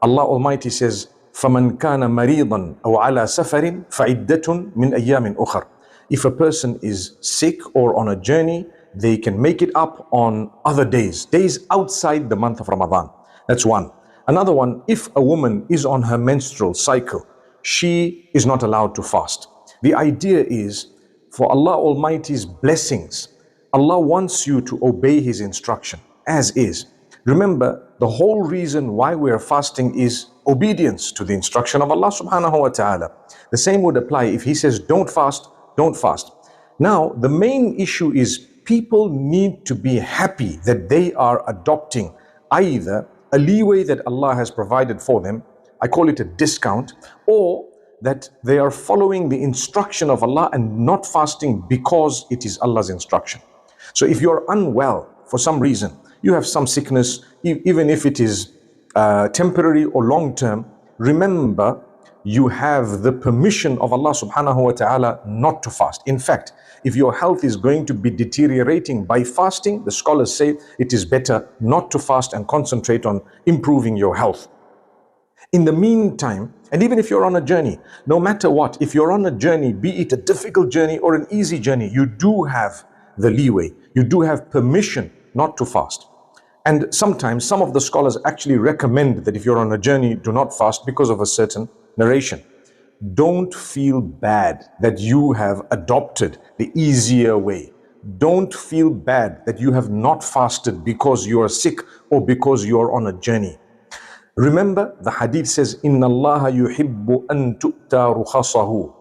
Allah Almighty says, فَمَنْ كَانَ مَرِيضًا أَوْ عَلَى سَفَرٍ فَعِدَّةٌ مِنْ أَيَّامٍ أُخَرٍ. If a person is sick or on a journey, they can make it up on other days outside the month of Ramadan. That's one. Another one, if a woman is on her menstrual cycle, she is not allowed to fast. The idea is, for Allah Almighty's blessings, Allah wants you to obey His instruction, as is. Remember, the whole reason why we are fasting is obedience to the instruction of Allah subhanahu wa ta'ala. The same would apply if He says, don't fast, don't fast. Now, the main issue is people need to be happy that they are adopting either a leeway that Allah has provided for them, I call it a discount, or that they are following the instruction of Allah and not fasting because it is Allah's instruction. So if you're unwell for some reason, you have some sickness, even if it is temporary or long term, remember you have the permission of Allah subhanahu wa ta'ala not to fast. In fact, if your health is going to be deteriorating by fasting, the scholars say it is better not to fast and concentrate on improving your health. In the meantime, and even if you're on a journey, no matter what, if you're on a journey, be it a difficult journey or an easy journey, you do have the leeway, you do have permission not to fast. And sometimes some of the scholars actually recommend that if you're on a journey, do not fast because of a certain narration. Don't feel bad that you have adopted the easier way. Don't feel bad that you have not fasted because you are sick or because you are on a journey. Remember, the hadith says, Inna Allah yuhibbu an tu'ta rukhasahu.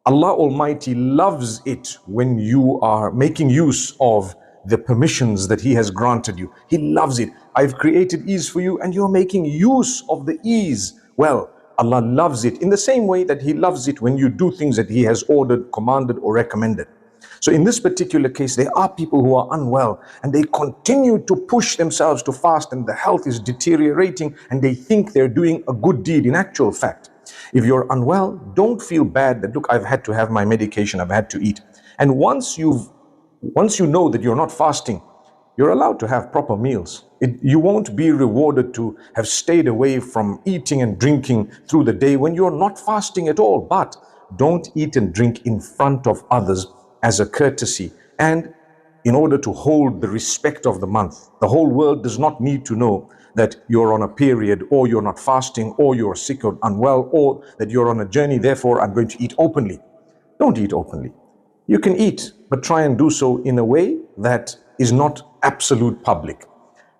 Allah Almighty loves it when you are making use of the permissions that He has granted you. He loves it. I've created ease for you and you're making use of the ease. Well, Allah loves it in the same way that He loves it when you do things that He has ordered, commanded, or recommended. So in this particular case, there are people who are unwell and they continue to push themselves to fast and the health is deteriorating and they think they're doing a good deed. In actual fact, if you're unwell, don't feel bad that, look, I've had to have my medication, I've had to eat. And once you know that you're not fasting, you're allowed to have proper meals. You won't be rewarded to have stayed away from eating and drinking through the day when you're not fasting at all. But don't eat and drink in front of others as a courtesy and in order to hold the respect of the month. The whole world does not need to know that you're on a period or you're not fasting or you're sick or unwell or that you're on a journey, therefore I'm going to eat openly. Don't eat openly. You can eat, but try and do so in a way that is not absolute public.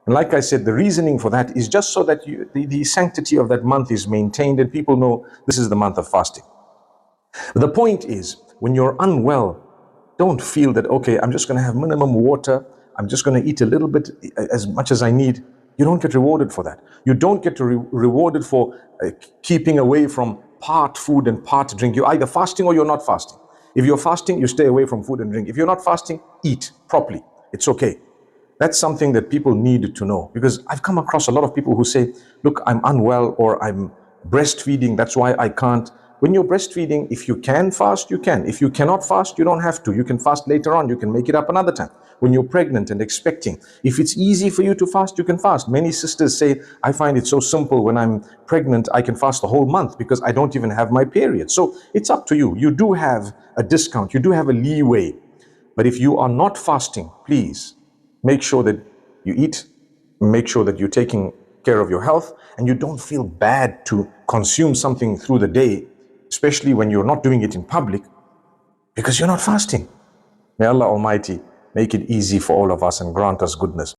And like I said, the reasoning for that is just so that the sanctity of that month is maintained and people know this is the month of fasting. The point is, when you're unwell, don't feel that, okay, I'm just going to have minimum water, I'm just going to eat a little bit, as much as I need. You don't get rewarded for that. You don't get rewarded for keeping away from part food and part drink. You're either fasting or you're not fasting. If you're fasting, you stay away from food and drink. If you're not fasting, eat properly. It's okay. That's something that people need to know, because I've come across a lot of people who say, look, I'm unwell or I'm breastfeeding, that's why I can't. When you're breastfeeding, if you can fast, you can. If you cannot fast, you don't have to. You can fast later on. You can make it up another time. When you're pregnant and expecting, if it's easy for you to fast, you can fast. Many sisters say, I find it so simple when I'm pregnant, I can fast the whole month because I don't even have my period. So it's up to you. You do have a discount. You do have a leeway. But if you are not fasting, please make sure that you eat, make sure that you're taking care of your health, and you don't feel bad to consume something through the day, especially when you're not doing it in public, because you're not fasting. May Allah Almighty make it easy for all of us and grant us goodness.